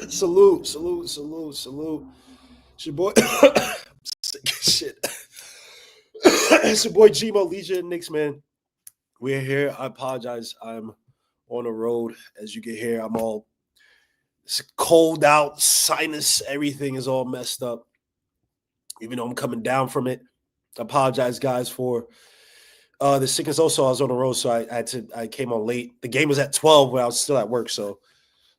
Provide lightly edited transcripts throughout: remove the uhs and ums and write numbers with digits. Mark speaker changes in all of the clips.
Speaker 1: Salute, salute, salute, salute. It's your boy. Sick as shit. It's your boy Gmo, Legion Knicks, man. We're here. I apologize. I'm on the road. As you can hear, I'm all it's cold out, sinus, everything is all messed up. Even though I'm coming down from it. I apologize, guys, for the sickness. Also, I was on the road, so I came on late. The game was at 12 when I was still at work, so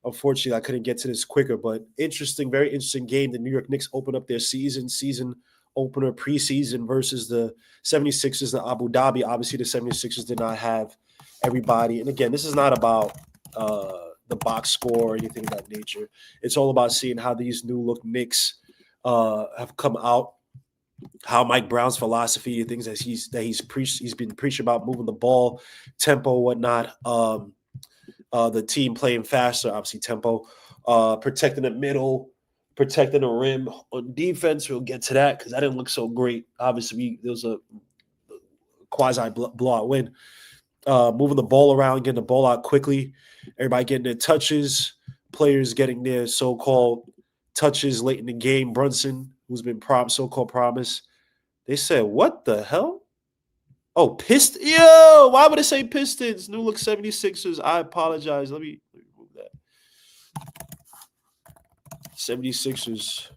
Speaker 1: unfortunately, I couldn't get to this quicker, but interesting, very interesting game. The New York Knicks open up their season opener preseason versus the 76ers in Abu Dhabi. Obviously, the 76ers did not have everybody. And again, this is not about the box score or anything of that nature. It's all about seeing how these new look Knicks have come out, how Mike Brown's philosophy, things that he's been preaching about moving the ball, tempo, whatnot. The team playing faster, obviously tempo, protecting the middle, protecting the rim. On defense, we'll get to that because that didn't look so great. Obviously, there was a quasi blowout win. Moving the ball around, getting the ball out quickly, everybody getting their touches, players getting their so-called touches late in the game. Brunson, who's been so-called promise. They said, what the hell? Oh, Pistons. Yo, why would it say Pistons? New look 76ers. I apologize. Let me remove that. 76ers.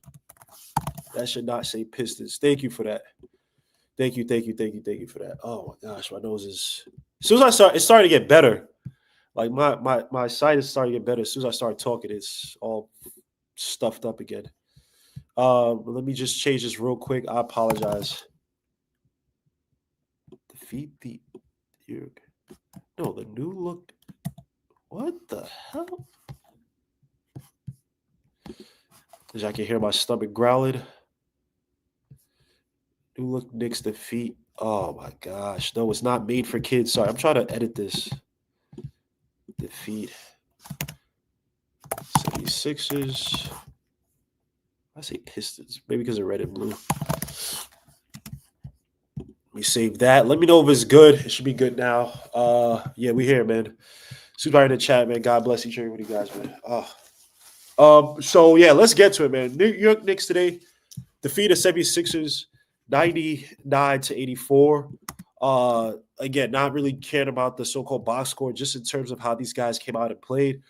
Speaker 1: That should not say Pistons. Thank you for that. Thank you for that. Oh my gosh, my nose is. As soon as it started to get better. Like my sinus started to get better. As soon as I started talking, it's all stuffed up again. Let me just change this real quick. I apologize. Defeat the no, the new look. What the hell? As I can hear my stomach growling. New look Knicks defeat. Oh my gosh. No, it's not made for kids. Sorry, I'm trying to edit this. Defeat 76ers. I say Pistons. Maybe because of red and blue. Let me save that. Let me know if it's good. It should be good now. Yeah, we here, man. Super in the chat, man. God bless each and every one of you guys, man. So yeah, let's get to it, man. New York Knicks today defeated 76ers 99-84. Again, not really caring about the so-called box score, just in terms of how these guys came out and played.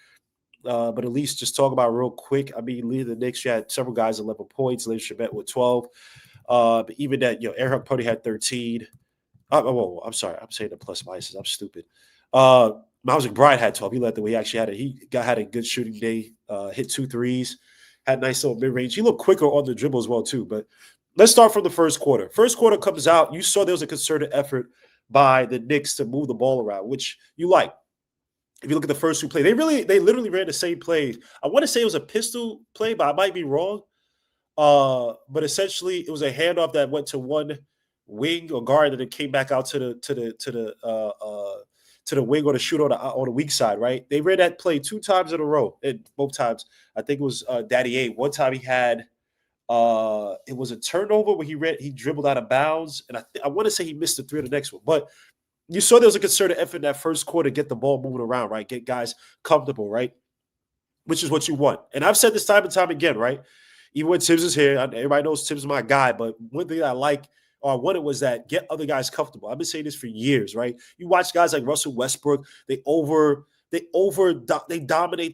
Speaker 1: But at least just talk about real quick. I mean, leading the Knicks, you had several guys 11 points. Larry Shabbat with 12. But even that, Eric Purdy had 13. I'm sorry. I'm saying the plus minuses. I'm stupid. Miles McBride had 12. He led the way. He actually had a good shooting day. Hit 2 threes. Had a nice little mid-range. He looked quicker on the dribble as well, too. But let's start from the first quarter. First quarter comes out. You saw there was a concerted effort by the Knicks to move the ball around, which you like. If you look at the first two plays, they literally ran the same plays. I want to say it was a pistol play, but I might be wrong. But essentially, it was a handoff that went to one wing or guard, and it came back out to the wing or the shooter on the weak side. Right? They ran that play 2 times in a row, and both times I think it was Daddy A. One time he had it was a turnover where he dribbled out of bounds, and I want to say he missed the 3 of the next one, but. You saw there was a concerted effort in that first quarter to get the ball moving around, right? Get guys comfortable, right? Which is what you want. And I've said this time and time again, right? Even when Tibbs is here, everybody knows Tibbs is my guy, but one thing I like or I wanted was that get other guys comfortable. I've been saying this for years, right? You watch guys like Russell Westbrook, they dominate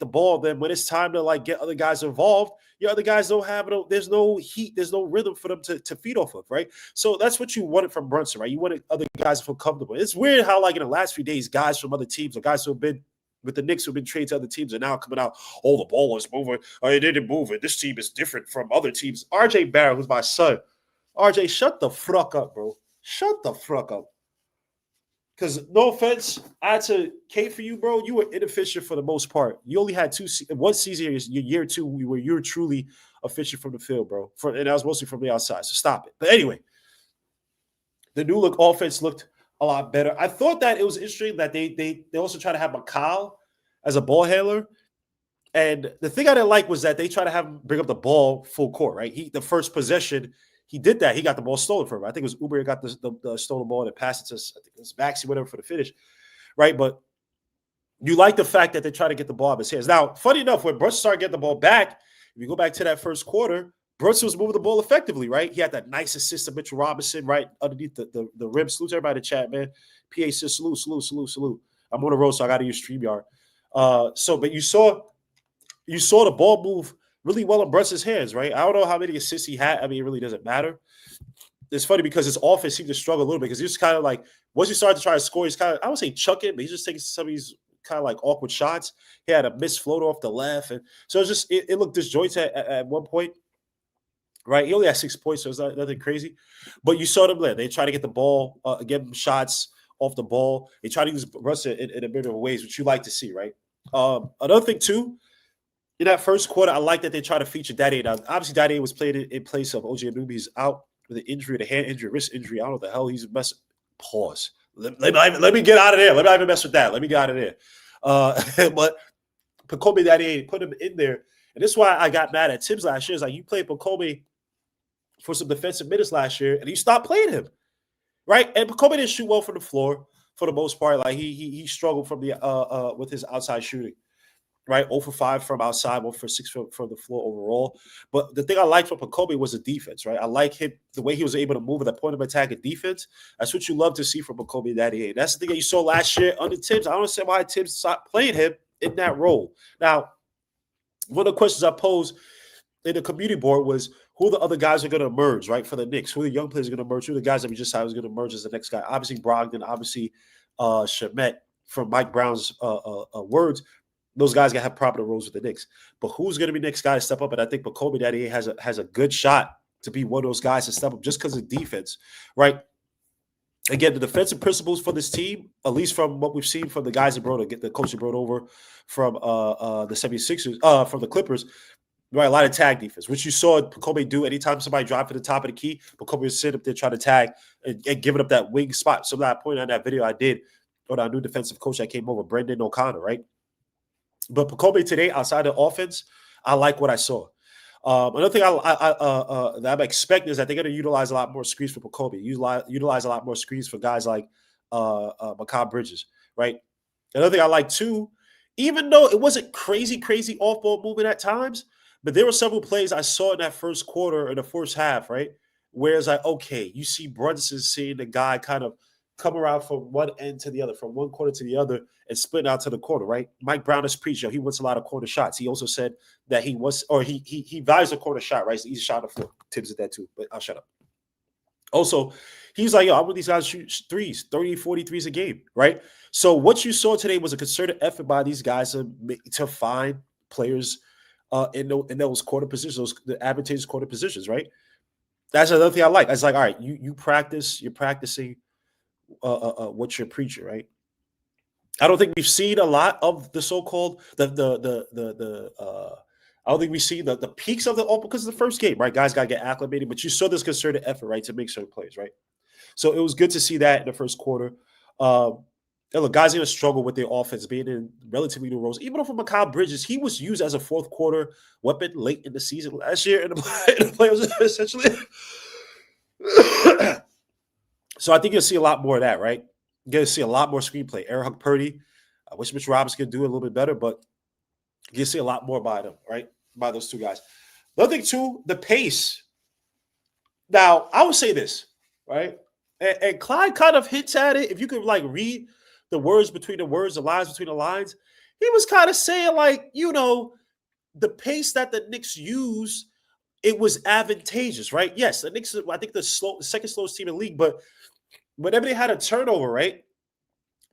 Speaker 1: the ball. Then when it's time to like get other guys involved, other guys don't have it. There's no heat, there's no rhythm for them to feed off of, right? So that's what you wanted from Brunson, right? You wanted other guys to feel comfortable. It's weird how like in the last few days, guys from other teams or guys who have been with the Knicks who've been traded to other teams are now coming out, oh, the ball was moving. Oh, it didn't move it. This team is different from other teams. RJ Barrett, who's my son. RJ, shut the fuck up, bro. Shut the fuck up. Because no offense, I had to cape for you, bro. You were inefficient for the most part. You only had one season, your year 2, where you were truly efficient from the field, bro. And that was mostly from the outside. So stop it. But anyway, the new look offense looked a lot better. I thought that it was interesting that they also try to have McCall as a ball handler. And the thing I didn't like was that they try to have him bring up the ball full court, right? The first possession, he did that. He got the ball stolen from him. I think it was Uber got the stolen ball and passed it to, I think it was Maxey, whatever, for the finish, right? But You like the fact that they try to get the ball out of his hands. Now, funny enough, when Brunson started getting the ball back, if you go back to that first quarter, Brunson was moving the ball effectively, right? He had that nice assist to Mitchell Robinson right underneath the rim. Salute to everybody in the chat, man. PA says salute. I'm on the road, so I got to use StreamYard. But you saw the ball move really well in Brunson's hands, right? I don't know how many assists he had. I mean, it really doesn't matter. It's funny because his offense seemed to struggle a little bit because he was kind of like, once he started to try to score, he's kind of, I would say chuck it, but he's just taking some of these kind of like awkward shots. He had a missed floater off the left. And so it looked disjointed at one point, right? He only had 6 points, so it's nothing crazy. But you saw them there. They try to get the ball, get them shots off the ball. They try to use Brunson in a bit of ways, which you like to see, right? Another thing, too, in that first quarter, I like that they try to feature Daddy. Now, obviously, Daddy was played in place of OG Anunoby. He's out with an injury, the hand injury, wrist injury. I don't know what the hell he's messing. Pause. Let me get out of there. Let me not even mess with that. Let me get out of there. But Pacome Daddy put him in there. And this is why I got mad at Tibbs last year. It's like you played Pacome for some defensive minutes last year, and you stopped playing him, right? And Pacome didn't shoot well from the floor for the most part. Like he struggled from the with his outside shooting, right? 0 for 5 from outside, 1 for 6 from the floor overall. But the thing I liked from Pacome was the defense, right? I like him, the way he was able to move at the point of attack and defense. That's what you love to see from Pacome Daddy. That's the thing that you saw last year under Tibbs. I don't understand why Tibbs stopped playing him in that role. Now, one of the questions I posed in the community board was who the other guys are going to emerge, right, for the Knicks? Who the young players are going to emerge? Who the guys that we just said was going to emerge as the next guy? Obviously, Brogdon, obviously, Shamet, from Mike Brown's words. Those guys got to have proper roles with the Knicks. But who's going to be next guy to step up? And I think Pacome Daddy has a good shot to be one of those guys to step up just because of defense, right? Again, the defensive principles for this team, at least from what we've seen from the guys that the coach that brought over from the 76ers, from the Clippers, right? A lot of tag defense, which you saw Pacome do anytime somebody dropped to the top of the key. Pacome would sit up there trying to tag and giving up that wing spot. So that I pointed out in that video I did on our new defensive coach that came over, Brendan O'Connor, right? But Pacome today, outside of offense, I like what I saw. Another thing that I'm expecting is that they're going to utilize a lot more screens for Pacome, utilize a lot more screens for guys like Mikal Bridges, right? Another thing I like too, even though it wasn't crazy off-ball movement at times, but there were several plays I saw in that first quarter or the first half, right? Where it's like, okay, you see Brunson seeing the guy kind of come around from one end to the other, from one corner to the other, and split out to the corner, right? Mike Brown has preached, he wants a lot of corner shots. He also said that he values a corner shot, right? It's the easy shot on the floor. Tibbs did that too, but I'll shut up. Also, he's like, I want these guys to shoot threes, 30, 40 threes a game, right? So what you saw today was a concerted effort by these guys to find players in those quarter positions, the advantageous quarter positions, right? That's another thing I like. It's like, all right, you're practicing what you're preaching, right? I don't think we've seen a lot of the so-called I don't think we've seen the peaks of the because of the first game, right? Guys got to get acclimated, but you saw this concerted effort, right, to make certain plays, right? So it was good to see that in the first quarter. And look, guys are going to struggle with their offense being in relatively new roles. Even though for Mikal Bridges, he was used as a fourth quarter weapon late in the season last year in the playoffs, essentially. So I think you'll see a lot more of that, right? You're going to see a lot more screenplay. Eric Purdy, I wish Mitch Robinson could do it a little bit better, but you'll see a lot more by them, right? By those two guys. Another thing, too, the pace. Now, I would say this, right? And Clyde kind of hints at it. If you could, like, read the words between the words, the lines between the lines, he was kind of saying, like, the pace that the Knicks use, it was advantageous, right? Yes, the Knicks, I think the second slowest team in the league, but whenever they had a turnover, right,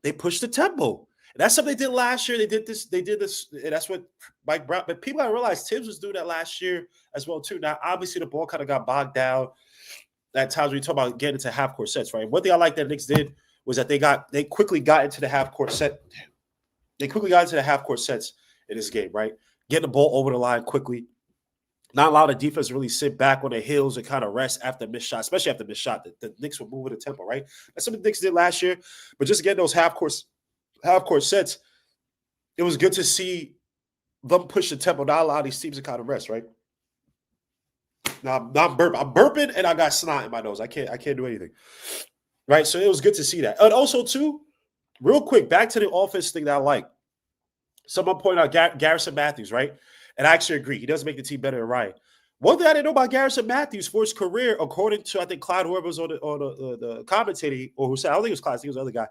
Speaker 1: they pushed the tempo. And that's something they did last year. They did this, and that's what Mike Brown, but people gotta realize Tibbs was doing that last year as well, too. Now, obviously, the ball kind of got bogged down at times when you talk about getting into half-court sets, right? One thing I like that the Knicks did was that they quickly got into the half-court set. They quickly got into the half-court sets in this game, right? Getting the ball over the line quickly. Not a lot of defense really sit back on their heels and kind of rest after missed shot, especially after missed shot. The Knicks were moving the tempo, right? That's something the Knicks did last year. But just getting those half-court sets, it was good to see them push the tempo, not allow these teams to kind of rest, right? Now I'm burping and I got snot in my nose. I can't do anything. Right? So it was good to see that. And also, too, real quick, back to the offense thing that I like. Someone pointed out Garrison Matthews, right? And I actually agree. He does make the team better than Ryan. One thing I didn't know about Garrison Matthews for his career, according to I think Clyde, whoever was on the commentator, or who said, I don't think it was Clyde, I think it was the other guy.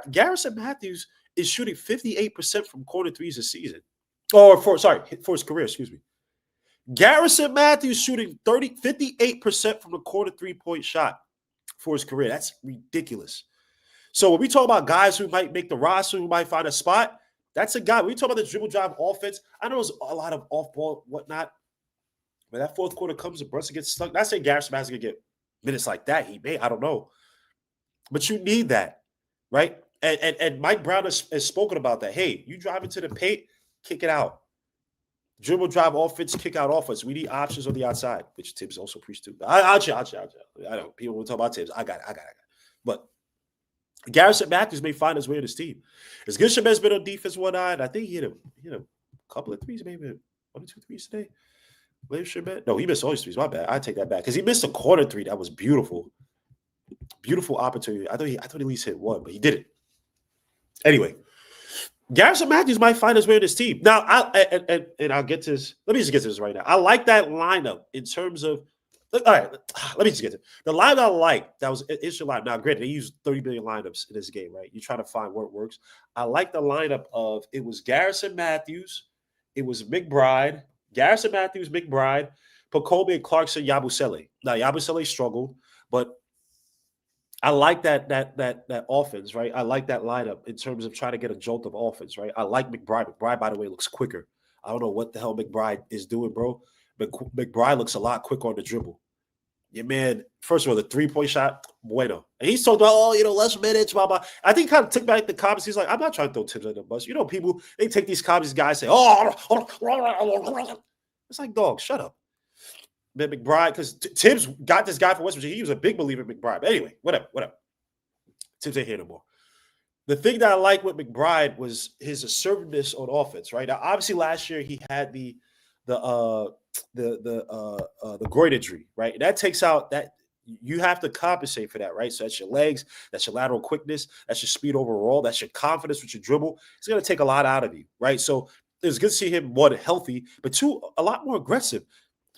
Speaker 1: Garrison Matthews is shooting 58% from corner threes this season. For his career, excuse me. Garrison Matthews shooting 58% from the corner three-point shot for his career. That's ridiculous. So when we talk about guys who might make the roster, who might find a spot, that's a guy. When we talk about the dribble drive offense, I know there's a lot of off-ball whatnot. When that fourth quarter comes and Brunson gets stuck, not saying Garrison Matthews going to get minutes like that. He may, I don't know. But you need that, right? And Mike Brown has spoken about that. Hey, you drive into the paint, kick it out. Dribble drive offense, kick out offense. We need options on the outside, which Tibbs also preached to. I'll chill. I know people will talk about Tibbs. I got it. But Garrison Matthews may find his way to this team. As good as Shemez's been on defense one eye, I think he hit a couple of threes, maybe 1 or 2 threes today. No, he missed all his threes. My bad. I take that back because he missed a corner three that was beautiful. Beautiful opportunity. I thought he at least hit one, but he didn't. Anyway, Garrison Matthews might find his way to this team. Now, I'll get to this. Let me just get to this right now. I like that lineup in terms of – all right, let me just get to it. The lineup I like, that was – it's your lineup. Now, granted, they used 30 billion lineups in this game, right? You try to find where it works. I like the lineup of – it was Garrison Matthews. It was McBride. Garrison Matthews, McBride, Pacobe, and Clarkson, Yabusele. Now, Yabusele struggled, but I like that offense, right? I like that lineup in terms of trying to get a jolt of offense, right? I like McBride. McBride, by the way, looks quicker. I don't know what the hell McBride is doing, bro. But McBride looks a lot quicker on the dribble. Yeah, man. First of all, the three-point shot, bueno. And he's talking about, less minutes, blah, blah. I think he kind of took back the comments. He's like, I'm not trying to throw Tibbs under the bus. People, they take these comments, guys say, it's like, dog, shut up. Man, McBride, because Tibbs got this guy from West Virginia. He was a big believer in McBride. But anyway, whatever. Tibbs ain't here no more. The thing that I like with McBride was his assertiveness on offense, right? Now, obviously, last year he had the groin injury, right? And that takes out that you have to compensate for that, right? So that's your legs, that's your lateral quickness, that's your speed overall, that's your confidence with your dribble. It's going to take a lot out of you, right? So it was good to see him, one, healthy, but two, a lot more aggressive.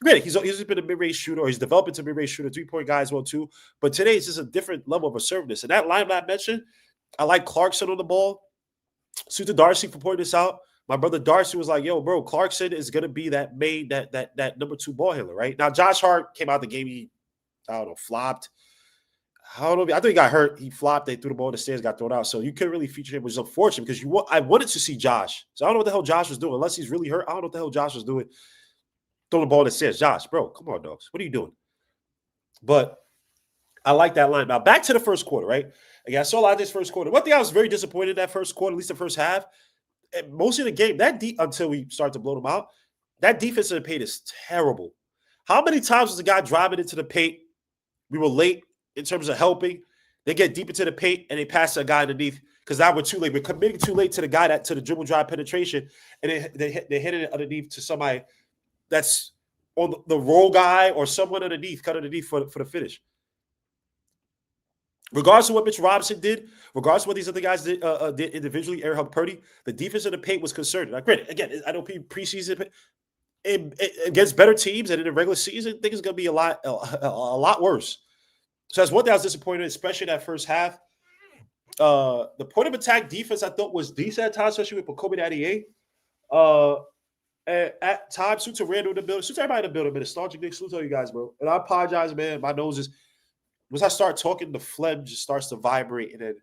Speaker 1: Granted, he's been a mid-range shooter, or he's developed into a mid-range shooter, three-point guy as well, too. But today it's just a different level of assertiveness. And that line that I mentioned, I like Clarkson on the ball. Suitor Darcy for pointing this out. My brother Darcy was like, yo, bro, Clarkson is going to be that number 2 ball handler, right? Now, Josh Hart came out the game. He, flopped. I don't know. I think he got hurt. He flopped. They threw the ball in the stands, got thrown out. So you couldn't really feature him, which is unfortunate because I wanted to see Josh. So I don't know what the hell Josh was doing. Unless he's really hurt, I don't know what the hell Josh was doing. Throw the ball in the stands. Josh, bro, come on, dogs. What are you doing? But I like that line. Now, back to the first quarter, right? Again, I saw a lot of this first quarter. One thing I was very disappointed in that first quarter, at least the first half, and most of the game, until we start to blow them out, that defense in the paint is terrible. How many times was the guy driving into the paint? We were late in terms of helping. They get deep into the paint and they pass a guy underneath because now we're too late. We're committing too late to the guy to the dribble drive penetration, and they hit it underneath to somebody that's on the roll guy or someone underneath, cut underneath for the finish. Regardless of what Mitch Robinson did, regardless of what these other guys did individually, Eric Purdy, the defense in the paint was concerning. Like, granted, again, I know preseason against better teams and in the regular season, I think it's going to be a lot worse. So that's one thing I was disappointed in, especially in that first half. The point of attack defense I thought was decent at times, especially with Pacobe Adiye. At times, Suits Randall in the building. Suits everybody in the building, man. Nostalgic Nick, salute to you guys, bro. And I apologize, man. My nose is once I start talking, the phlegm just starts to vibrate and then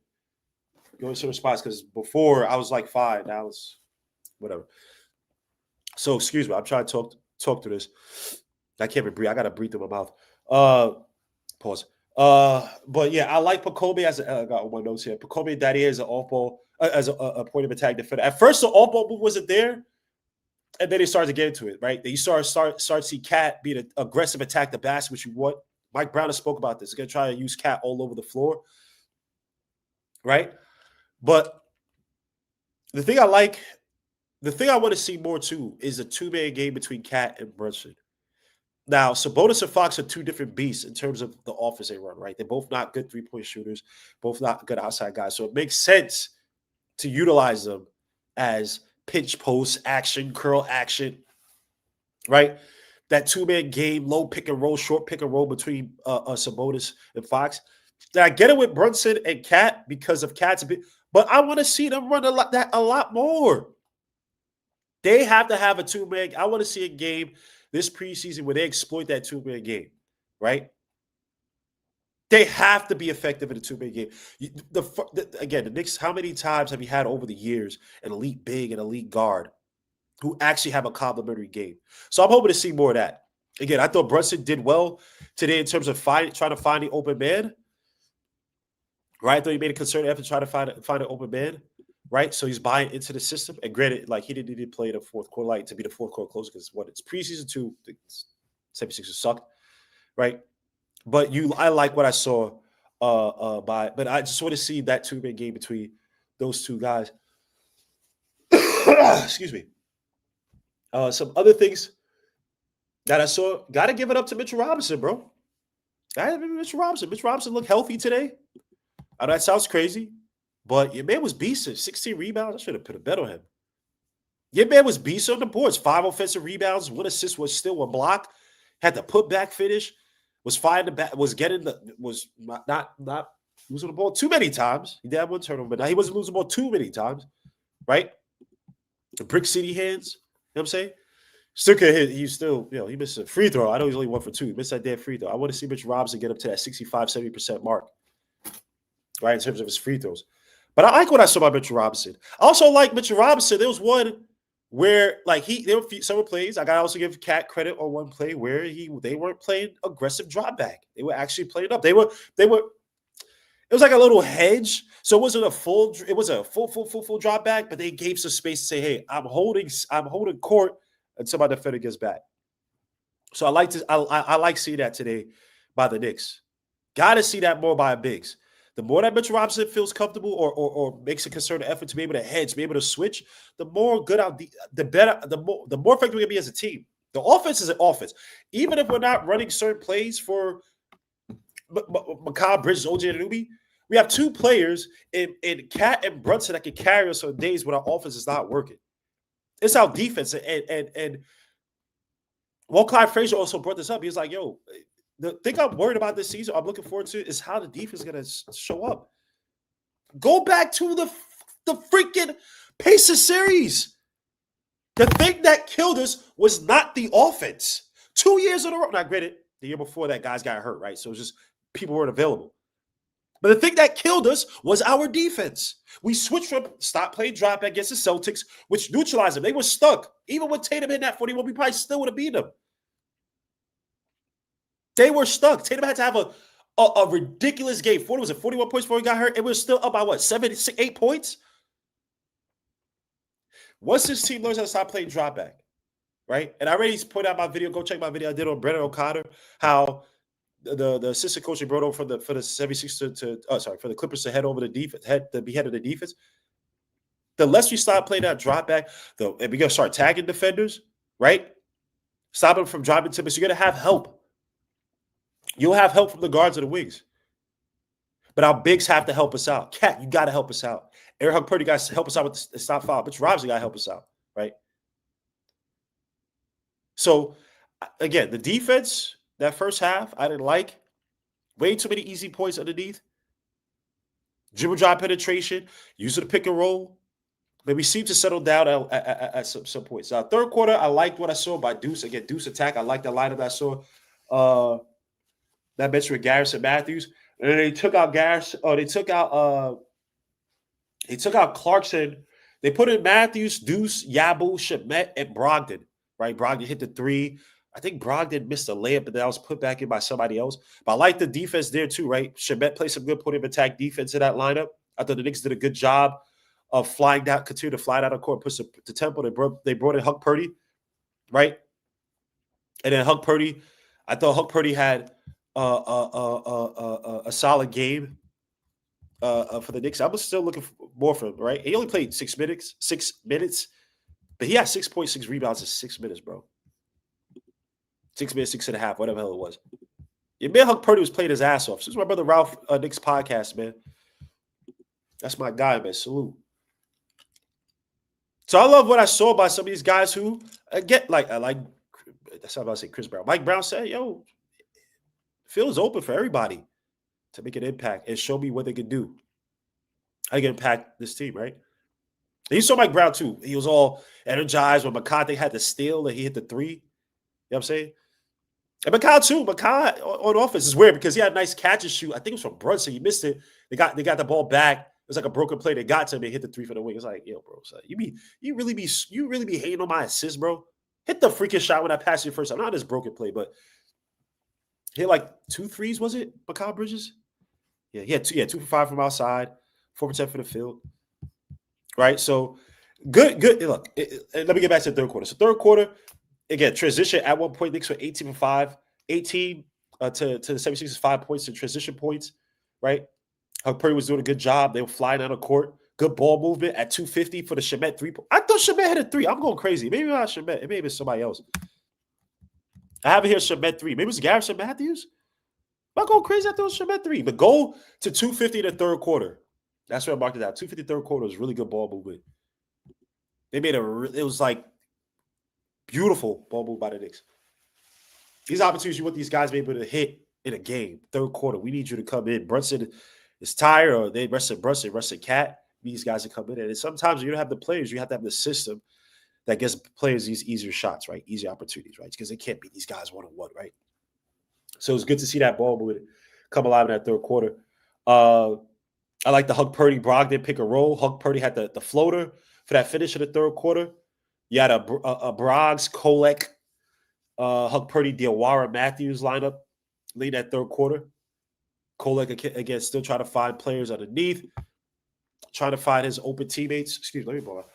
Speaker 1: go into the spots. Because before I was like fine, now it's whatever. So excuse me, I'm trying to talk through this. I can't even breathe. I gotta breathe through my mouth. Pause. But yeah, I like Pacobe as I got one notes here. Pacobe Daddy is an off-ball as a point of attack defender. At first, the off-ball move wasn't there, and then they started to get into it. Right, they start to see Cat be an aggressive attack the basket, which you want. Mike Brown has spoke about this. He's gonna try to use Cat all over the floor, right? But the thing I want to see more too is a 2-man game between Cat and Brunson. Now, Sabonis and Fox are two different beasts in terms of the offense they run, right? They're both not good three-point shooters, both not good outside guys. So it makes sense to utilize them as pinch post action, curl action, right? That two-man game, low pick and roll, short pick and roll between Sabonis and Fox. Did I get it with Brunson and Cat because of Cat's bit? But I want to see them run a lot more. They have to have a two-man. I want to see a game this preseason where they exploit that two-man game, right? They have to be effective in a two-man game. Again, the Knicks, how many times have you had over the years an elite big and elite guard who actually have a complementary game? So I'm hoping to see more of that. Again, I thought Brunson did well today in terms of trying to find the open man. Right? I thought he made a concerted effort to try to find an open man. Right? So he's buying into the system. And granted, like he didn't need to play the fourth quarter, like to be the fourth quarter closer because it's preseason 2, the 76ers sucked. Right? But I like what I saw but I just want to see that two-man game between those two guys. Excuse me. Some other things that I saw, got to give it up to Mitchell Robinson, bro. Mitchell Robinson looked healthy today. I know that sounds crazy, but your man was beasting. 16 rebounds. I should have put a bet on him. Your man was beasting on the boards. 5 offensive rebounds, 1 assist, was still 1 block. Had the putback finish. Was firing the back. Was not losing the ball too many times. He did have 1 turnover, but now he wasn't losing the ball too many times, right? The Brick City hands. You know what I'm saying? Still could hit. He missed a free throw. I know he's only 1 for 2. He missed that damn free throw. I want to see Mitch Robinson get up to that 65-70% mark, right, in terms of his free throws. But I like what I saw by Mitchell Robinson. I also like Mitchell Robinson. There was one where, like, there were several plays. I got to also give Cat credit on one play where they weren't playing aggressive drop back. They were actually playing up. It was like a little hedge. So it wasn't it was a full drop back, but they gave some space to say, hey, I'm holding court until my defender gets back. So I like seeing that today by the Knicks. Got to see that more by bigs. The more that Mitchell Robinson feels comfortable or makes a concerted effort to be able to hedge, be able to switch, the more good the better, the more effective we're gonna be as a team. The offense is an offense. Even if we're not running certain plays for Mikal Bridges, OJ Anunoby, we have 2 players in Cat and Brunson that can carry us on days when our offense is not working. It's our defense. And Clyde Frazier also brought this up. He was like, yo, the thing I'm worried about this season, I'm looking forward to, is how the defense is going to show up. Go back to the freaking Pacers series. The thing that killed us was not the offense. 2 years in a row. Now, granted, the year before that, guys got hurt, right? So it was just people weren't available. But the thing that killed us was our defense. We switched from stop playing drop back against the Celtics, which neutralized them. They were stuck. Even with Tatum in that 41, we probably still would have beat them. They were stuck. Tatum had to have a ridiculous game. 41 points before he got hurt, and we were still up by what, 7, 8 points? Once this team learns how to stop playing drop back, right? And I already pointed out my video. Go check my video I did on Brennan O'Connor, how the assistant coach brought over for the 76ers for the Clippers to head over the defense, to be head of the defense. The less we start playing that drop back, and we're gonna start tagging defenders, right? Stop them from driving to us. You're gonna have help. You'll have help from the guards and the wings. But our bigs have to help us out. Cat, you got to help us out. Eric Purdy got to help us out with the stop foul. But Robinson got to help us out, right? So, again, the defense, that first half, I didn't like. Way too many easy points underneath. Dribble drive penetration, use of the pick and roll. But we seem to settle down at some points. Now, third quarter, I liked what I saw by Deuce. Again, Deuce attack. I liked the lineup I saw. That bench with Garrison Matthews. And they took out they took out Clarkson. They put in Matthews, Deuce, Yabu, Shamet, and Brogdon. Right? Brogdon hit the 3. I think Brogdon missed a layup, but that was put back in by somebody else. But I like the defense there too, right? Shamet played some good point of attack defense in that lineup. I thought the Knicks did a good job of flying down, continue to fly down the court, push the tempo. They brought in Huck Purdy, right? And then Huck Purdy, I thought Huck Purdy had a solid game for the Knicks. I was still looking for more from him, right? He only played 6 minutes, but he had 6.6 rebounds in 6 minutes, bro. 6 minutes, 6.5, whatever the hell it was. Your man Huck Purdy was playing his ass off. This is my brother Ralph Knicks podcast, man. That's my guy, man. Salute. So I love what I saw by some of these guys who get like that's how I say Chris Brown. Mike Brown said, "Yo, field is open for everybody to make an impact and show me what they can do. I can impact this team, right?" And you saw Mike Brown too. He was all energized when McCarthy had the steal and he hit the three. You know what I'm saying? And McCall too. McCall on offense is weird because he had a nice catch and shoot. I think it was from Brunson. He missed it. They got the ball back. It was like a broken play. They got to him and hit the three for the wing. It's like, yo, bro, so you really be hating on my assist, bro. Hit the freaking shot when I passed you first. I'm not this broken play, but hit like 2 threes, was it? McCall Bridges? Yeah, he had 2 for 5 from outside, 4% for the field. Right? So good. Look, let me get back to the third quarter. So third quarter, again, transition at one point, Knicks were 18 for 5, 18 to the 76ers 5 points in transition points, right? Hug Purdy was doing a good job. They were flying out of court. Good ball movement at 250 for the Shamet 3. I thought Shamet had a 3. I'm going crazy. Maybe not Shamet. Maybe it's somebody else. I have it here Shamet 3. Maybe it was Garrison Matthews. Am I going crazy? I thought it was Shamet 3. But go to 250 in the third quarter. That's where I marked it out. 250 third quarter was really good ball movement. They made it was like beautiful ball move by the Knicks. These opportunities you want these guys to be able to hit in a game. Third quarter, we need you to come in. Brunson is tired, or they rested Brunson, rested Cat. These guys to come in. And sometimes you don't have the players. You have to have the system that gives players these easier shots, right? Easier opportunities, right? Because they can't beat these guys one-on-one, right? So it was good to see that ball movement come alive in that third quarter. I like the Hug Purdy Brogdon pick and roll. Hug Purdy had the floater for that finish of the third quarter. You had a Broggs, Kolek, Hug Purdy, Diawara, Matthews lineup late that third quarter. Kolek, again, still trying to find players underneath, trying to find his open teammates. Excuse me, let me blow out.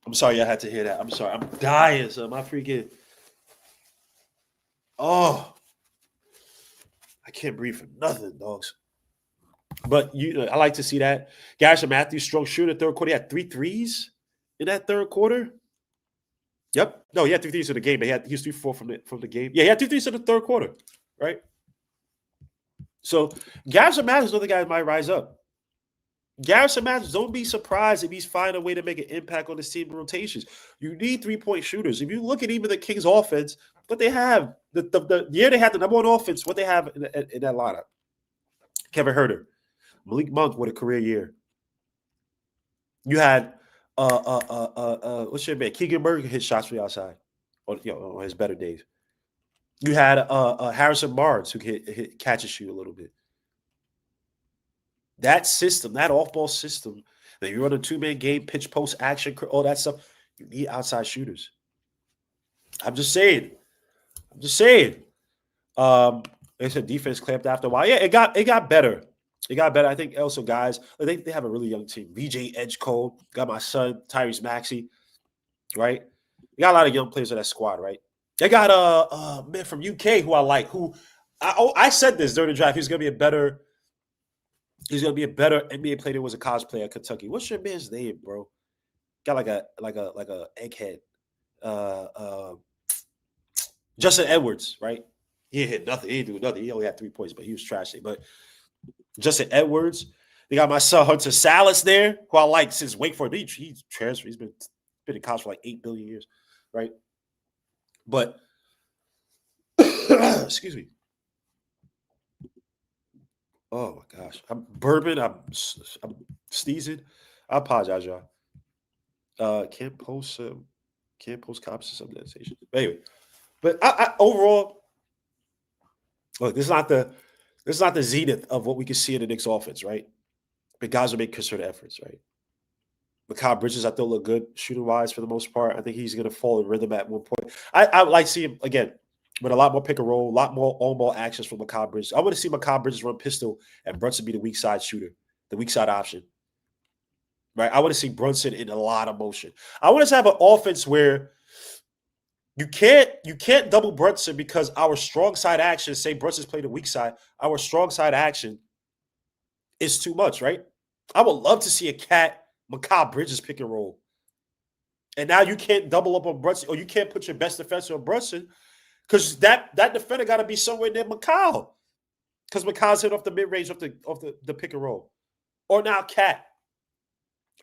Speaker 1: I'm sorry I had to hear that. I'm sorry. I'm dying, so my freaking... Oh, I can't breathe for nothing, dogs. But I like to see that. Garrison Matthews, strong shooter, third quarter. He had 3 threes in that third quarter. Yep. No, he had 3 threes in the game, but he was 3 for 4 from the game. Yeah, he had 2 threes in the third quarter, right? So Garrison Matthews is another guy that might rise up. Garrison Matthews, don't be surprised if he's finding a way to make an impact on the team rotations. You need 3-point shooters. If you look at even the Kings offense, what they have, the year they had the number 1 offense, what they have in that lineup. Kevin Huerter, Malik Monk with a career year. You had what's your man? Keegan Murray hit shots from the outside on his better days. You had Harrison Barnes who hit catch and shoot a little bit. That system, that off-ball system, that you run a 2-man game, pitch, post, action, all that stuff, you need outside shooters. I'm just saying. They said defense clamped after a while. Yeah, it got better. It got better. I think also guys, they have a really young team. VJ Edgecombe, got my son, Tyrese Maxey, right? You got a lot of young players on that squad, right? They got a man from UK who I like, who I said this during the draft. He's gonna be a better NBA player than was a college player at Kentucky. What's your man's name, bro? Got like a egghead. Justin Edwards, right? He didn't hit nothing. He didn't do nothing. He only had 3 points, but he was trashy. But Justin Edwards. They got my son Hunter Salas there, who I like since Wake Forest. He's transferred. He's been in college for like 8 billion years, right? But excuse me. Oh my gosh, I'm bourbon. I'm sneezing. I apologize, y'all. Can't post copies of some sensation. Anyway, but I overall, look, this is not the zenith of what we can see in the Knicks offense, right? But guys are making concerted efforts, right? Mikal Bridges, I thought looked good shooting wise for the most part. I think he's going to fall in rhythm at one point. I would like to see him again with a lot more pick and roll, a lot more on-ball actions from Mikal Bridges. I want to see Mikal Bridges run pistol and Brunson be the weak side shooter, the weak side option. Right? I want to see Brunson in a lot of motion. I want us to have an offense where you can't double Brunson because our strong side action, say Brunson's playing the weak side, our strong side action is too much, right? I would love to see a Mikal Bridges pick and roll. And now you can't double up on Brunson, or you can't put your best defense on Brunson because that defender got to be somewhere near Mikal. because McConn's hit off the mid-range off the pick and roll. Or now Cat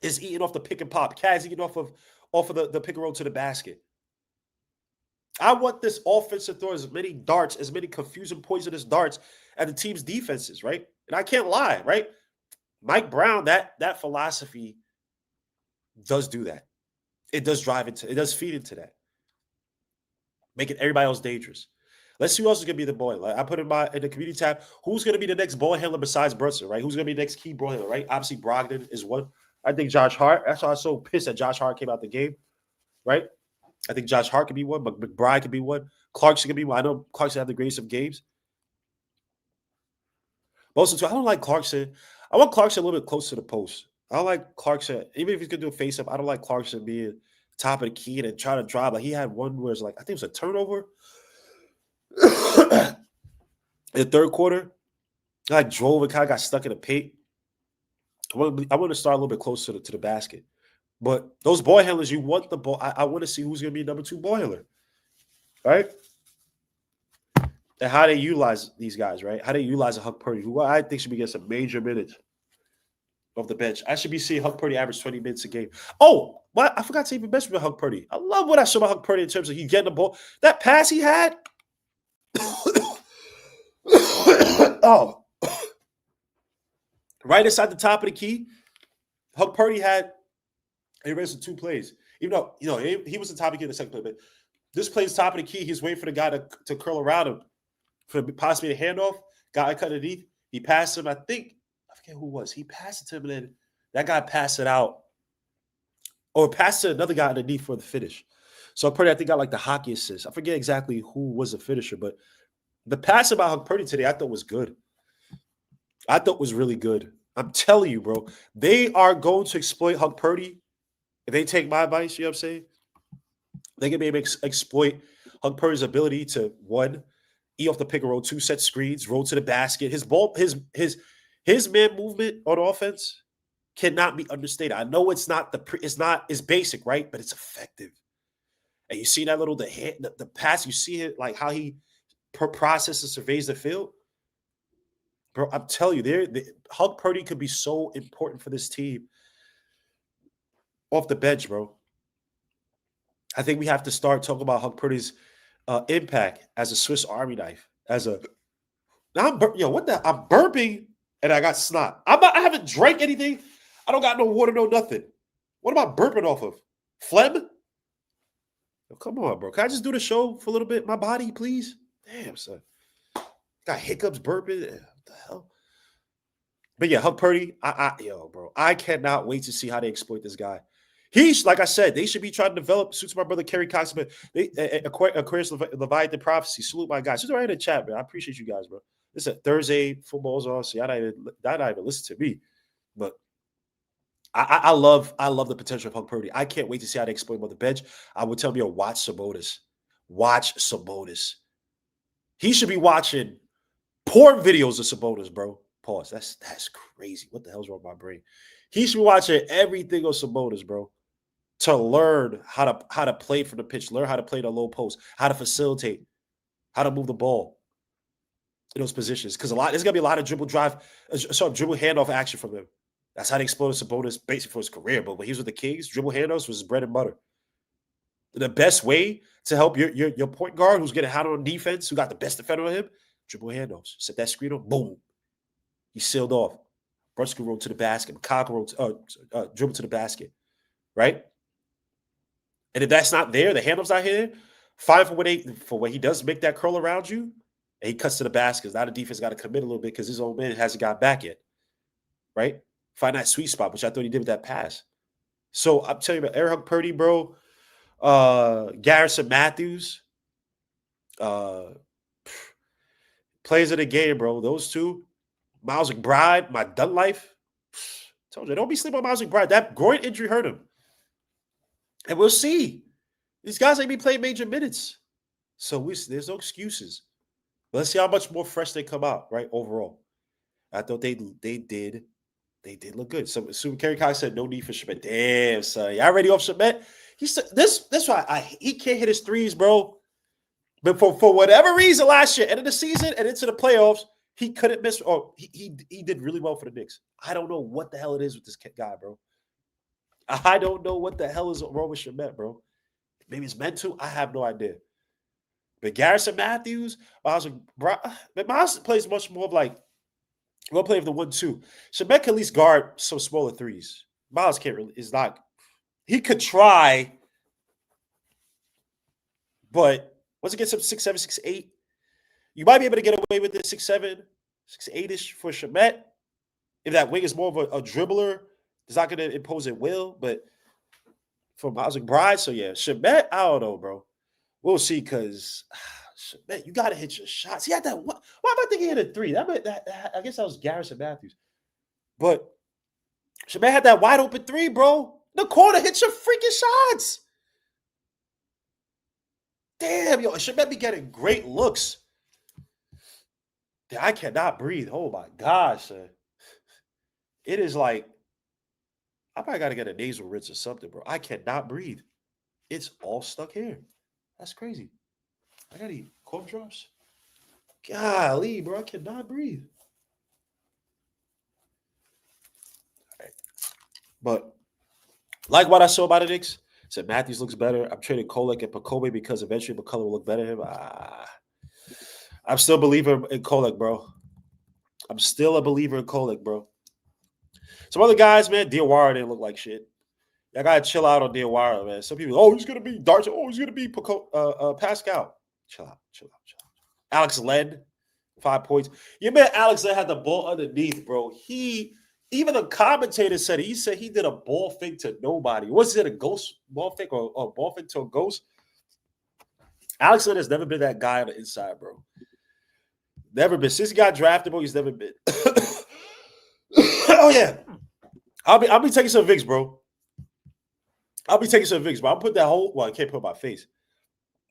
Speaker 1: is eating off the pick and pop. Cat is eating off of the pick and roll to the basket. I want this offense to throw as many darts, as many confusing, poisonous darts at the team's defenses, right? And I can't lie, right? Mike Brown, that philosophy does do that. It does feed into that, making everybody else dangerous. Let's see who else is going to be the boy. Like I put in the community tab, who's going to be the next ball handler besides Brunson, right? Who's going to be the next key ball handler, right? Obviously, Brogdon is one. I think Josh Hart. That's why I was so pissed that Josh Hart came out the game, right? I think Josh Hart could be one, but McBride could be one. Clarkson could be one. I know Clarkson had the greatest of games. Most of the time, I don't like Clarkson. I want Clarkson a little bit close to the post. I don't like Clarkson, even if he's going to do a face-up, I don't like Clarkson being top of the key and trying to drive. Like he had one where it's like, I think it was a turnover in the third quarter. I drove and kind of got stuck in the paint. I want to start a little bit closer to the basket. But those ball handlers, you want the ball. I want to see who's going to be number 2 ball handler, right? And how they utilize these guys, right? How they utilize a Huck Purdy, who I think should be getting some major minutes off the bench. I should be seeing Huck Purdy average 20 minutes a game. Oh, what? I forgot to even mention about Huck Purdy. I love what I saw about Huck Purdy in terms of he getting the ball. That pass he had. Oh. Right inside the top of the key, Huck Purdy had he ran some 2 plays. Even though, he was the top of the key in the second play, but this play's top of the key. He's waiting for the guy to curl around him for possibly a handoff. Guy cut underneath. He passed him. I forget who it was. He passed it to him, and then that guy passed it out. Or passed to another guy underneath for the finish. So Huck Purdy, I think, got like the hockey assist. I forget exactly who was the finisher, but the pass about Huck Purdy today I thought was good. I thought was really good. I'm telling you, bro. They are going to exploit Huck Purdy. If they take my advice, you know what I'm saying? They can maybe exploit Huck Purdy's ability to, 1, eat off the pick and roll, 2, set screens, roll to the basket. His man movement on offense cannot be understated. I know it's basic, right? But it's effective. And you see that little the pass, you see it like how he processes and surveys the field. Bro, I'm telling you, Huck Purdy could be so important for this team off the bench, bro. I think we have to start talking about Huck Purdy's impact as a Swiss Army knife. I'm burping and I got snot. I haven't drank anything. I don't got no water, no nothing. What am I burping off of? Phlegm? Oh, come on, bro. Can I just do the show for a little bit? My body, please? Damn, son. Got hiccups, burping. What the hell? But yeah, Huck Purdy, bro. I cannot wait to see how they exploit this guy. Like I said, they should be trying to develop. Suits my brother Kerry Cox, but Aquarius Leviathan Prophecy. Salute my guys. Just right in the chat, man. I appreciate you guys, bro. This is a Thursday. Football's on, so y'all not even listen to me. But I love the potential of Huck Purdy. I can't wait to see how they exploit him on the bench. I would tell me, watch Sabonis. Watch Sabonis. He should be watching porn videos of Sabonis, bro. Pause. That's crazy. What the hell's wrong with my brain? He should be watching everything on Sabonis, bro, to learn how to play from the pitch, learn how to play the low post, how to facilitate, how to move the ball in those positions. Because there's gonna be a lot of dribble handoff action from him. That's how they exploded Sabonis basically for his career. But when he was with the Kings, dribble handoffs was his bread and butter. The best way to help your point guard who's getting handled on defense, who got the best defender on him, dribble handoffs. Set that screen on, boom. He's sealed off. Brunson roll to the basket. McConnell roll dribble to the basket, right? And if that's not there, the handoff's not here, fine for when he does make that curl around you, and he cuts to the basket. Now the defense got to commit a little bit because his old man hasn't got back yet, right? Find that sweet spot, which I thought he did with that pass. So I'm telling you about Huck Purdy, bro. Garrison Matthews, plays of the game, bro. Those two. Miles McBride, my done life. Told you, don't be sleeping on Miles McBride. That groin injury hurt him. And we'll see. These guys ain't be playing major minutes. So there's no excuses. But let's see how much more fresh they come out, right, overall. I thought they did look good. So Kerry Cox said no need for Schmidt. Damn, son. Y'all ready off Schmidt? He said that's why he can't hit his threes, bro. But for whatever reason last year, end of the season and into the playoffs, He couldn't miss. Or he did really well for the Knicks. I don't know what the hell it is with this guy, bro. I don't know what the hell is wrong with Shamet, bro. Maybe it's mental. I have no idea. But Garrison Matthews, Miles plays much more of like we'll play of the 1-2. Shamet can at least guard some smaller threes. Miles can't really. Is not. He could try, but once it gets up 6'7", 6'8", you might be able to get away with the 6'7", 6'8" for Shamet. If that wing is more of a dribbler, it's not going to impose at will. But for Miles McBride, so yeah, Shamet, I don't know, bro. We'll see, because Shamet, you got to hit your shots. He had that. Why am I thinking he hit a three? I guess that was Garrison Matthews. But Shamet had that wide open three, bro. The corner, hit your freaking shots. Damn, yo, Shamet be getting great looks. I cannot breathe. Oh my gosh, son. It is like I probably got to get a nasal rinse or something, bro. I cannot breathe. It's all stuck here. That's crazy. I gotta eat cough drops. Golly, bro, I cannot breathe. All right. But like what I saw about the Knicks, said Matthews looks better. I'm trading Kolek and Pakobe because eventually McCullough will look better than him. I'm still a believer in Kolek, bro. I'm still a believer in Kolek, bro. Some other guys, man, Diawara didn't look like shit. I gotta chill out on Diawara, man. Some people, he's gonna be Dart. He's gonna be Pascal. Chill out. Alex Len, 5 points. You man, Alex Len had the ball underneath, bro. Even the commentator said he said he did a ball fake to nobody. Was it a ghost ball fake or a ball fake to a ghost? Alex Len has never been that guy on the inside, bro. Never been. Since he got drafted, bro, he's never been. Oh yeah, I'll be taking some Vicks, bro. I'll put that whole. Well, I can't put my face.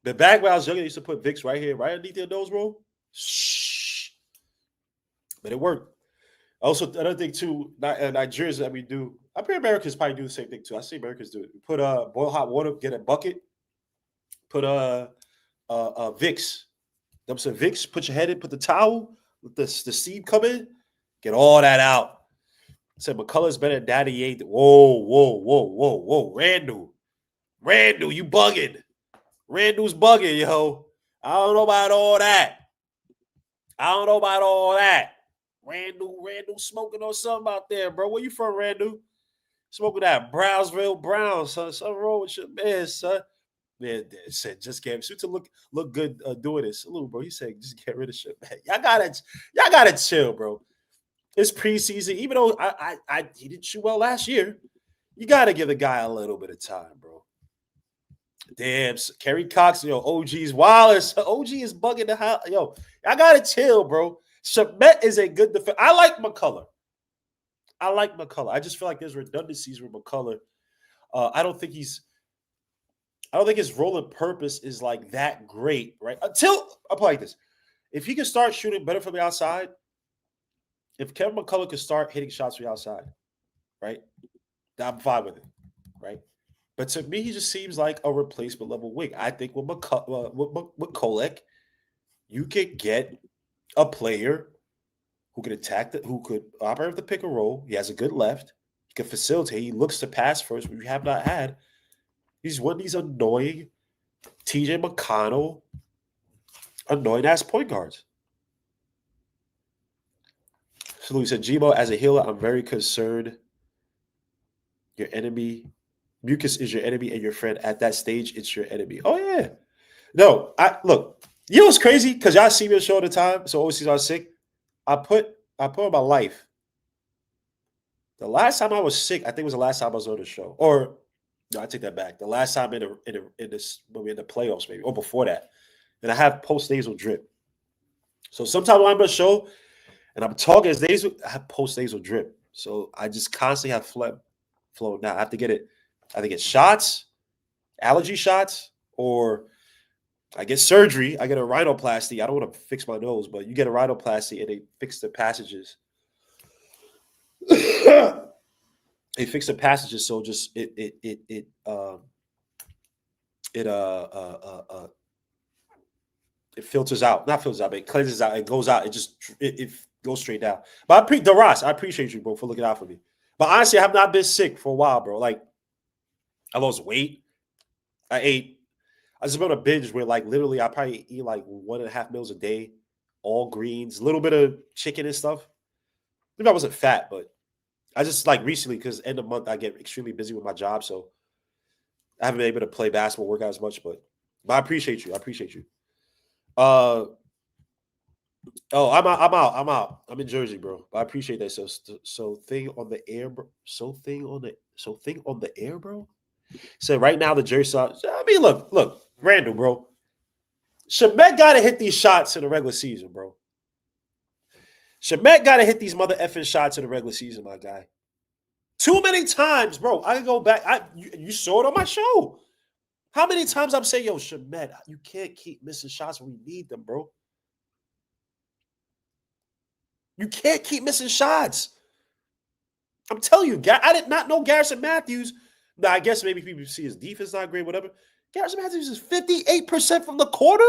Speaker 1: But back when I was younger, I used to put Vicks right here, right underneath your nose, bro. Shh. But it worked. Also, another thing too, Nigerians that we do. I think Americans probably do the same thing too. I see Americans do it. Put boil hot water, get a bucket, put Vicks. Dump some Vicks, put your head in, put the towel, let the steam come in, get all that out. I said McCullough's better than Daddy Ain't. Whoa. Randall, you bugging. Randall's bugging, yo. I don't know about all that. Randall smoking on something out there, bro. Where you from, Randall? Smoking that Brownsville Brown, son. Something wrong with your man, son. Man, said just get suit to look good doing this. Salute, bro. He said just get rid of shit, man. Y'all gotta chill, bro. It's preseason. Even though he didn't shoot well last year, you gotta give the guy a little bit of time, bro. Damn, Kerry Cox, yo, OG's Wallace. OG is bugging the hell. Yo, I gotta chill, bro. Shamet is a good defense. I like McCullough. I just feel like there's redundancies with McCullough. I don't think his role and purpose is like that great, right? Until I'll play like this. If he can start shooting better from the outside, if Kevin McCullough can start hitting shots from the outside, right? I'm fine with it, right? But to me, he just seems like a replacement level wing. I think with Kolek, you could get a player who could who could operate the pick and roll. He has a good left. He can facilitate. He looks to pass first, which we have not had. He's one of these annoying TJ McConnell, annoying ass point guards. So Louis said, Gmo, as a healer, I'm very concerned. Your enemy, mucus is your enemy and your friend. At that stage, it's your enemy. Oh, yeah. No, look, you know what's crazy? Because y'all see me on the show all the time. So overseas I was sick. I put on my life. The last time I was sick, I think it was the last time I was on the show. Or no, I take that back. The last time in this when we in the playoffs, maybe, or before that. And I have post-nasal drip. So sometimes when I'm on the show and I'm talking as nasal, I have post-nasal drip. So I just constantly have phlegm flowing. Now I have to get it. I have to get shots, allergy shots, or I get surgery. I get a rhinoplasty. I don't want to fix my nose, but you get a rhinoplasty and they fix the passages. They fix the passages, so just it filters out. Not filters out, but it cleanses out. It goes out. It goes straight down. But DeRoss, I appreciate you, bro, for looking out for me. But honestly, I have not been sick for a while, bro. Like, I lost weight. I just been on a binge where, like, literally I probably eat like 1.5 meals a day, all greens, a little bit of chicken and stuff. Maybe I wasn't fat, but I just, like, recently, because end of month I get extremely busy with my job, so I haven't been able to play basketball, work out as much. But I appreciate you. I appreciate you. Oh, I'm out. I'm out. I'm in Jersey, bro. I appreciate that. So thing on the air, bro. So thing on the air, bro. So right now the Jersey. I mean, look, Randall, bro. Shamet got to hit these shots in the regular season, bro. Shamet got to hit these mother effing shots in the regular season, my guy. Too many times, bro. I can go back. You saw it on my show. How many times I'm saying, yo, Shamet, you can't keep missing shots when we need them, bro. You can't keep missing shots. I'm telling you, I did not know Garrison Matthews. Now, I guess maybe people see his defense not great, whatever. Garrison Matthews is 58% from the quarter.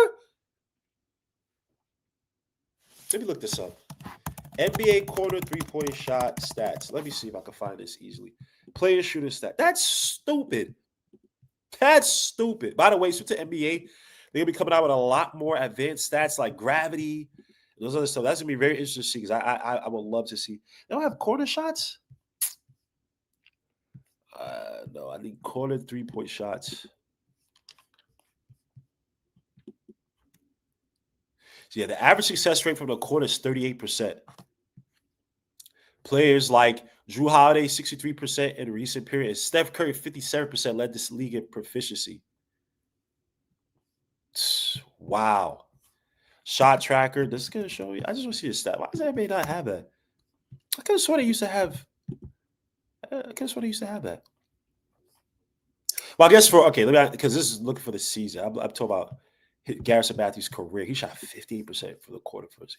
Speaker 1: Let me look this up. NBA quarter three-point shot stats. Let me see if I can find this easily. Player shooter stat. That's stupid. That's stupid. By the way, so to NBA, they're going to be coming out with a lot more advanced stats like gravity and those other stuff. That's going to be very interesting to see because I would love to see. They don't have corner shots? No, I need corner three-point shots. So yeah, the average success rate from the corner is 38%. Players like Drew Holiday, 63% in a recent period, and Steph Curry, 57% led this league in proficiency. Wow. Shot tracker. This is going to show you. I just want to see the stat. Why does everybody not have that? I could have sworn they used to have. That. Well, I guess because this is looking for the season. I'm talking about Garrison Matthews' career. He shot 15% for the quarter first.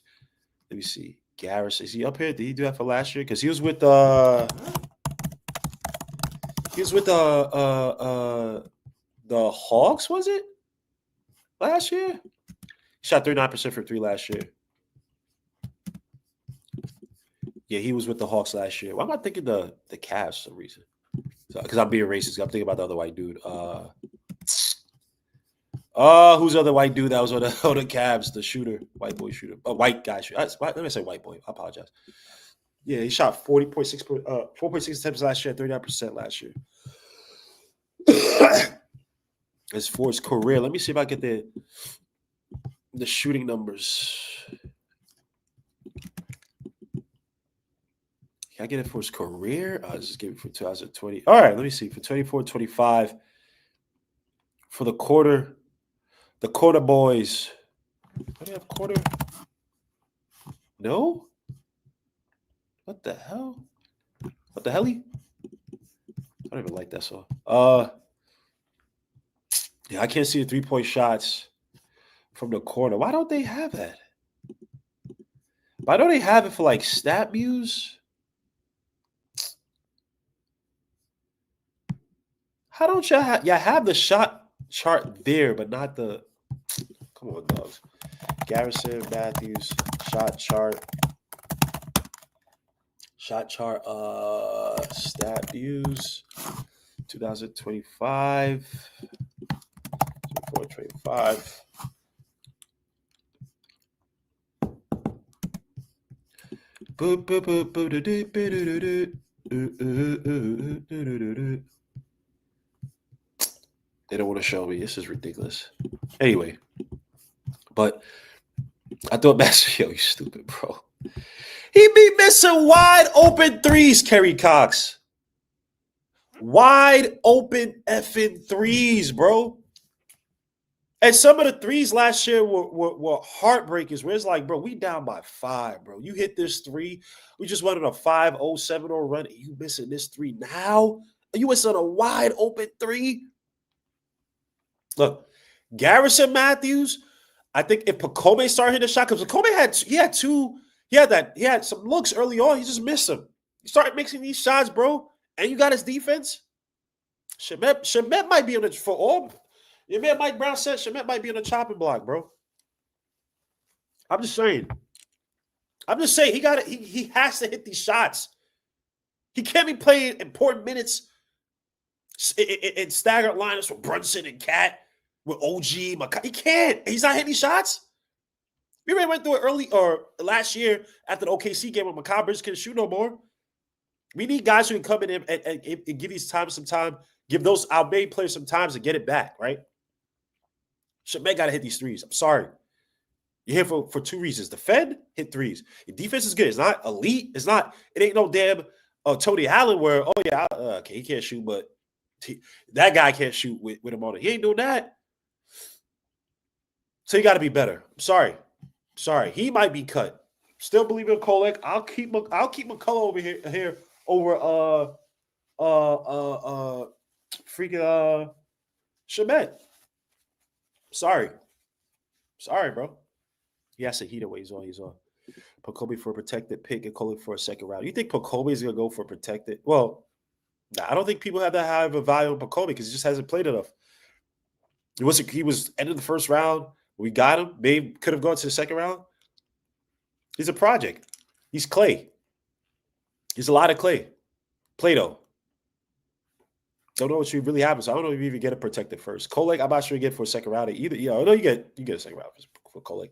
Speaker 1: Let me see. Garrison, is he up here? Did he do that for last year? Because he was with the Hawks, was it? Last year? He shot 39% for three last year. Yeah, he was with the Hawks last year. Why am I thinking the Cavs for some reason? Because I'm being racist. I'm thinking about the other white dude. Who's the other white dude that was on the Cavs? The shooter, white boy shooter, white guy shooter. Let me say white boy. I apologize. Yeah, he shot 4.6 attempts last year, 39% last year. As for his career, let me see if I get the shooting numbers. Can I get it for his career? I'll just give it for 2020. All right, let me see. For 24-25, for the quarter boys. Do they have quarter? No? What the hell? What the hell? I don't even like that song. Yeah, I can't see the 3-point shots from the corner. Why don't they have that? Why don't they have it for like stat views? How don't y'all have the shot chart there, but not the. Come on, dogs. Garrison Matthews shot chart. Stat views 2025 24-25. They don't want to show me. This is ridiculous. Anyway, but I thought Master, yo, you stupid, bro. He be missing wide open threes, Kerry Cox. Wide open effing threes, bro. And some of the threes last year were heartbreakers, where it's like, bro, we down by 5, bro. You hit this 3. We just went on a 5-0, 7-0 run, and you missing this 3 now? Are you missing a wide open 3? Look, Garrison Matthews, I think if Pacome started hitting a shot, because Pacome had some looks early on, he just missed them. He started mixing these shots, bro, and you got his defense. Shamet might be on the for all. Your man Mike Brown said Shamet might be on the chopping block, bro. I'm just saying. He got it. He has to hit these shots. He can't be playing important minutes in staggered lineups with Brunson and Cat with OG. He can't. He's not hitting shots. We already went through it early or last year after the OKC game when Mikal Bridges couldn't shoot no more. We need guys who can come in and give these times some time, give those our main players some time to get it back, right? Shamet got to hit these threes. I'm sorry. You're here for two reasons. Defend, hit threes. Your defense is good. It's not elite. It ain't no damn Tony Allen where, oh, yeah, okay, he can't shoot, but that guy can't shoot with him on it. He ain't doing that. So you got to be better. I'm sorry. He might be cut. Still believe in Kolek. I'll keep McCullough over here over freaking Shamet. Sorry, bro. He has to heat it when he's on. Pokobe for a protected pick and Kolek for a second round. You think Pokobe is gonna go for protected? Well, nah, I don't think people have that high of a value on Pokobe because he just hasn't played enough. He was end of the first round. We got him. Maybe could have gone to the second round. He's a project. He's clay. He's a lot of clay. Play-Doh. Don't know what you really happens. I don't know if you even get a protected first. Kolek, I'm not sure you get for a second round either. Yeah, I know you get a second round for Kolek.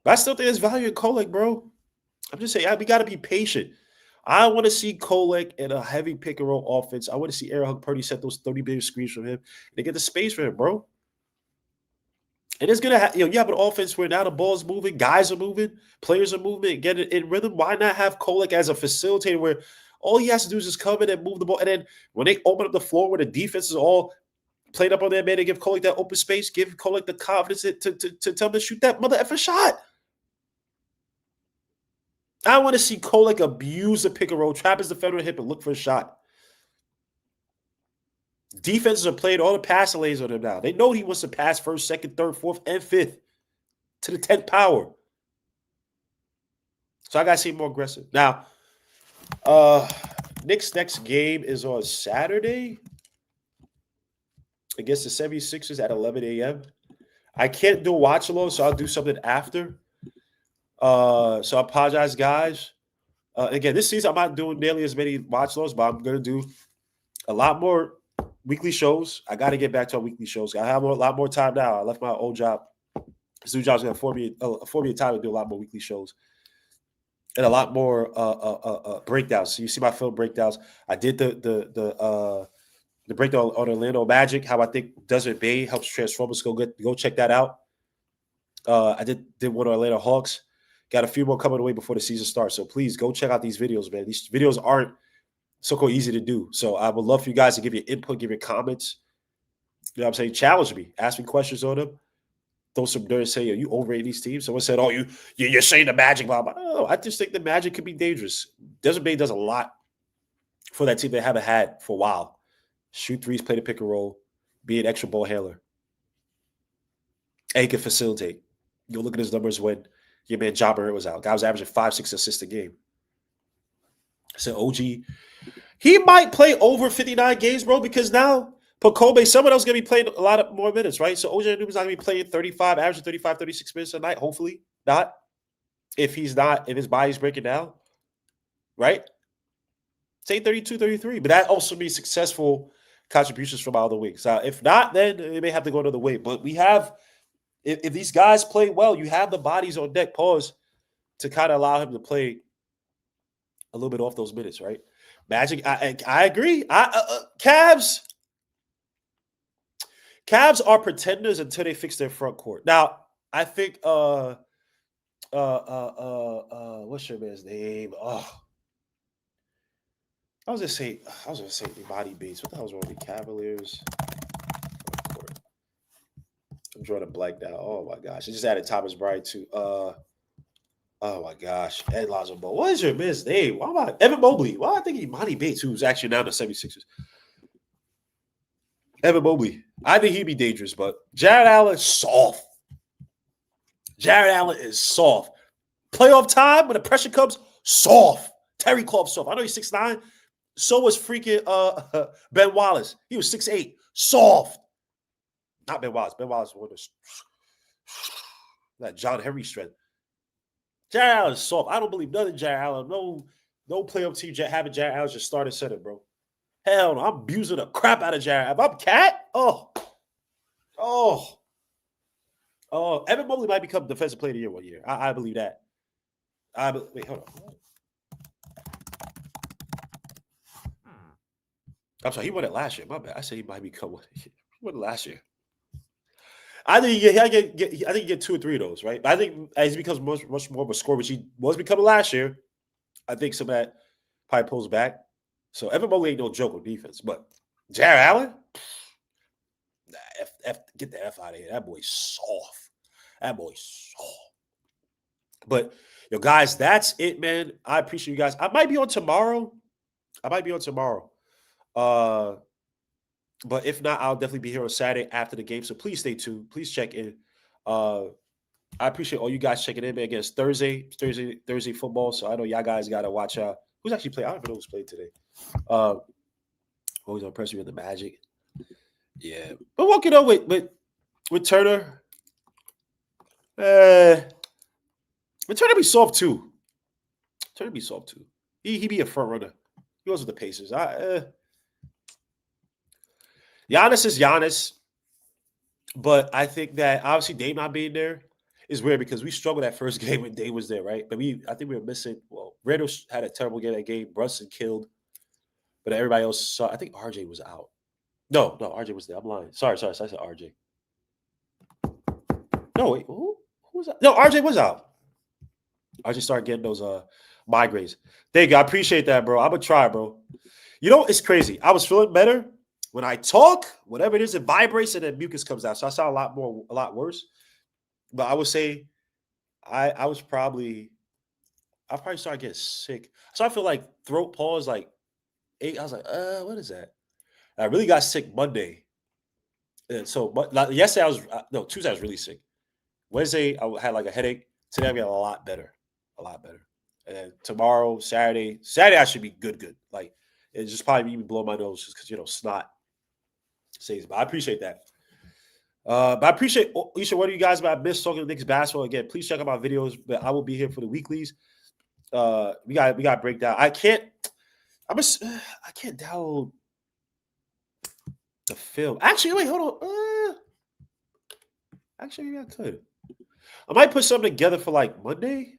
Speaker 1: But I still think there's value in Kolek, bro. I'm just saying, we got to be patient. I want to see Kolek in a heavy pick and roll offense. I want to see Aaron Hug Purdy set those 30 big screens from him. They get the space for him, bro. And it's gonna you have an offense where now the ball's moving, guys are moving, players are moving, get it in rhythm. Why not have Kolek as a facilitator where all he has to do is just come in and move the ball? And then when they open up the floor where the defense is all played up on their man, they give Kolek that open space, give Kolek the confidence to tell him to shoot that mother effer shot. I want to see Kolek abuse the pick and roll, trap his defender hip, and look for a shot. Defenses are playing all the passing lanes on him now. They know he wants to pass first, second, third, fourth, and fifth to the 10th power. So I got to see more aggressive. Now, Knicks' next game is on Saturday against the 76ers at 11 a.m. I can't do a watch along, so I'll do something after. So I apologize, guys. Again, this season I'm not doing nearly as many watch alongs, but I'm going to do a lot more weekly shows. I got to get back to our weekly shows. I have a lot more time now. I left my old job. This new job's going to afford me time to do a lot more weekly shows and a lot more breakdowns. So you see my film breakdowns. I did the breakdown on Orlando Magic, how I think Desert Bay helps transform us. Go check that out. I did one on Atlanta Hawks. Got a few more coming away before the season starts. So please go check out these videos, man. These videos aren't so easy to do. So I would love for you guys to give your input, give your comments. You know what I'm saying? Challenge me. Ask me questions on them. Throw some dirt and say, you overrate these teams. Someone said, you're saying the Magic, blah, blah. No, I just think the Magic could be dangerous. Desert Bay does a lot for that team they haven't had for a while. Shoot threes, play the pick and roll, be an extra ball handler. And he can facilitate. You'll look at his numbers when your man Ja Morant was out. Guy was averaging 5-6 assists a game. I said, OG, he might play over 59 games, bro, because now Pokobe, someone else is going to be playing a lot of more minutes, right? So OG Anunoby's not going to be playing 35, averaging 35, 36 minutes a night, hopefully not. If his body's breaking down, right? Say 32, 33. But that also means successful contributions from our other wings. If not, then they may have to go another way. But we have, if these guys play well, you have the bodies on deck, pause, to kind of allow him to play a little bit off those minutes, right? Magic, I agree. Cavs are pretenders until they fix their front court. Now, I think what's your man's name? I was gonna say Imani Bates. What the hell's wrong with the Cavaliers? I'm drawing a blank now. Oh my gosh. I just added Thomas Bryant too. Oh my gosh. Ed Lonzo Ball. What is your man's name? Why am I Evan Mobley? Why I think Imani Bates, who's actually now the 76ers. Evan Mobley. I think he'd be dangerous, but Jared Allen is soft. Jared Allen is soft. Playoff time, when the pressure comes, soft. Terry Clark soft. I know he's 6'9". So was freaking Ben Wallace. He was 6'8". Soft. Not Ben Wallace. Ben Wallace was that John Henry strength. Jared Allen is soft. I don't believe nothing Jared Allen. No playoff team having Jared Allen just starting center, bro. Hell no, I'm abusing the crap out of Jared. If I'm Cat, Evan Mobley might become defensive player of the year one year. I believe that. Wait, hold on. I'm sorry, he won it last year. My bad. I said he might become one. He won it last year. I think he get 2 or 3 of those, right? But I think as he becomes much more of a scorer, which he was becoming last year, I think some of that probably pulls back. So Evan Mobley ain't no joke on defense. But Jared Allen, get the F out of here. That boy's soft. But guys, that's it, man. I appreciate you guys. I might be on tomorrow. But if not, I'll definitely be here on Saturday after the game. So please stay tuned. Please check in. I appreciate all you guys checking in, man. Again, it's Thursday football. So I know y'all guys got to watch out. Who's actually playing? I don't even know who's playing today. Always on pressure with the Magic. Yeah. But what you know with Turner? Turner be soft too. He be a front runner. He goes with the Pacers. Giannis is Giannis, but I think that obviously Dame not being there is weird because we struggled that first game when Dame was there, right? But I think we were missing. Well, Randall had a terrible game that game. Brunson killed, but everybody else saw. I think RJ was out. No, RJ was there. I'm lying. Sorry. I said RJ. No, wait. Who was that? No, RJ was out. RJ started getting those migraines. Thank you. I appreciate that, bro. I'm gonna try, bro. It's crazy. I was feeling better. When I talk, whatever it is, it vibrates and then mucus comes out. So I sound a lot worse. But I would say I probably started getting sick. So I feel like throat pause like 8. I was like, what is that? And I really got sick Monday. And so yesterday Tuesday I was really sick. Wednesday I had like a headache. Today I'm getting a lot better. And then tomorrow, Saturday I should be good. Like it just probably even blow my nose just because snot. But I appreciate that. But I appreciate each and one of you guys. But I missed talking to Knicks basketball again. Please check out my videos. But I will be here for the weeklies. We got breakdown. I can't download the film. Actually, wait, hold on. Actually, maybe I could. I might put something together for like Monday.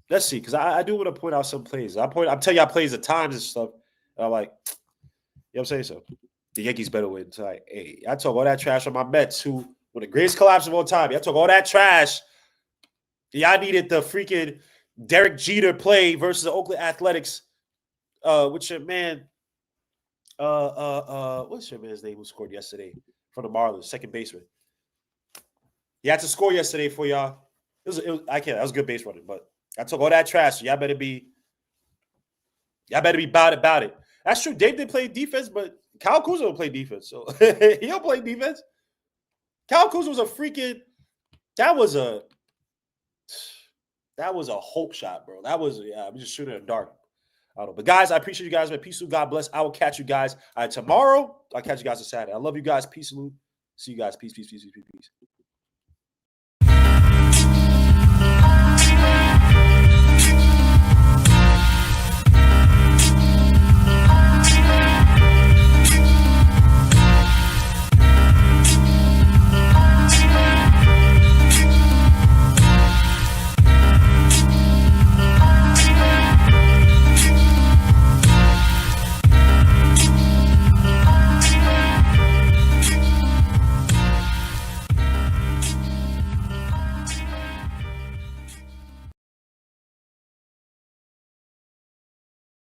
Speaker 1: Let's see, because I do want to point out some plays. I'm telling y'all plays the times and stuff. And I'm like, I'm saying so. The Yankees better win tonight. Hey, I talk all that trash on my Mets, who were the greatest collapse of all time. I talk all that trash. Y'all needed the freaking Derek Jeter play versus the Oakland Athletics. Which your man, what's your man's name who scored yesterday from the Marlins, second baseman? He had to score yesterday for y'all. That was good base running, but I took all that trash. So y'all better be about it. That's true. Dave did play defense, but Kyle Kuzma don't play defense, so he don't play defense. Kyle Kuzma was a freaking. That was a hope shot, bro. I'm just shooting in the dark. I don't know. But guys, I appreciate you guys, man. Peace and God bless. I will catch you guys tomorrow. I'll catch you guys on Saturday. I love you guys. Peace and see you guys. Peace.